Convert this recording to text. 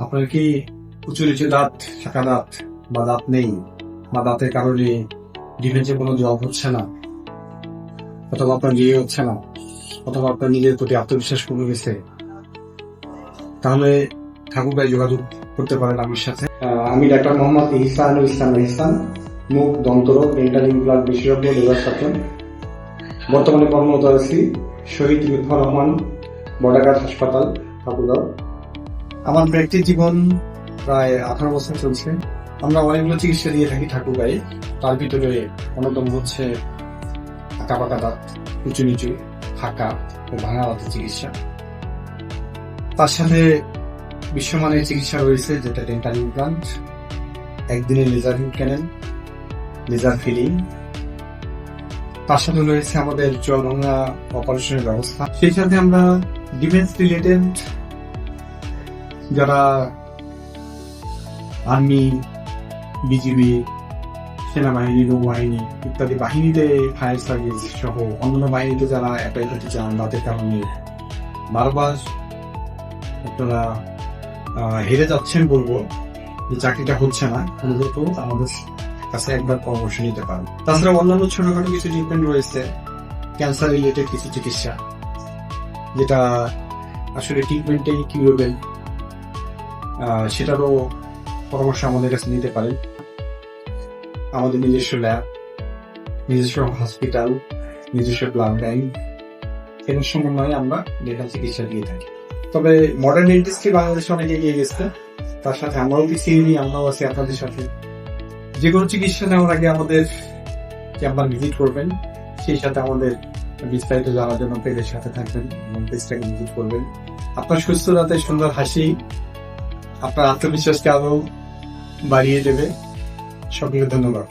আপনার কি উঁচু নিচু দাঁত, শাখা দাঁত বা দাঁত নেই, বা দাঁতের কারণে ডিফেন্সে কোনো জব হচ্ছে না, অথবা আপনার বিয়ে হচ্ছে না, অথবা আপনার নিজের প্রতি আত্মবিশ্বাস কমে গেছে, তাহলে ঠাকুর ভাই যোগাযোগ করতে পারেন আমার সাথে। আমি ডাক্তার মোহাম্মদ ইহসানুল ইসলাম, মুখ দন্তরোগ ডেন্টাল ইমপ্লান্ট বিশেষজ্ঞ, লেবার সার্জন। বর্তমানে কর্মরত আছি শহীদ লুৎফর রহমান বর্ডারঘাট হাসপাতাল, ঠাকুরগাঁও। আমার ব্যক্তির জীবন প্রায় 18 বছর চলছে। আমরা অনেকগুলো চিকিৎসা দিয়ে থাকি ঠাকুর গায়ে। তার ভিতরে অন্যতম হচ্ছে আঁকা পাকা দাঁত, উঁচু নিচু, ফাঁকা ও ভাঙা দাঁতের চিকিৎসা। তার সাথে বিশ্বমানের চিকিৎসা রয়েছে, যেটা ডেন্টাল ইমপ্লান্ট, একদিনে লেজার ক্যানেল, লেজার ফিলিং। তার সাথে রয়েছে আমাদের চোয়াল ভাঙা অপারেশনের ব্যবস্থা। সেই সাথে আমরা ডিফেন্স রিলেটেড, যারা আর্মি, বিজিবি, সেনাবাহিনী, নৌবাহিনী ইত্যাদি বাহিনীতে, ফায়ার সার্ভিস সহ অন্যান্য বাহিনীতে যারা অ্যাপ্লাই করতে চান, তাদের কারণে বারবার আপনারা হেরে যাচ্ছেন বলবো, যে চাকরিটা হচ্ছে না, মূলত আমাদের কাছে একবার পরামর্শ নিতে পারেন। তাছাড়া অন্যান্য ছোটখাটো কিছু ট্রিটমেন্ট রয়েছে, ক্যান্সার রিলেটেড কিছু চিকিৎসা, যেটা আসলে ট্রিটমেন্টেই কিউরেবল, সেটারও পরামর্শ আমাদের কাছে নিতে পারেন। আমাদের নিজস্ব ল্যাব, নিজস্ব হসপিটাল, নিজস্ব ব্লাড ব্যাংক, এর সমন্বয়ে আমরা ডেন্টাল চিকিৎসা দিয়ে থাকি। তবে মডার্ন ডেন্টিস্ট্রি বাংলাদেশে অনেক এগিয়ে গেছে, তার সাথে আমরাও আমরাও আছি আপনাদের সাথে। যে কোনো চিকিৎসা নেওয়ার আগে আমাদের চেম্বার ভিজিট করবেন, সেই সাথে আমাদের বিস্তারিত জানার জন্য পেজের সাথে থাকবেন এবং পেজটাকে ভিজিট করবেন। আপনার সুস্থ দাঁতে সুন্দর হাসি আপনার আত্মবিশ্বাসকে আরো বাড়িয়ে দেবে। সকলকে ধন্যবাদ।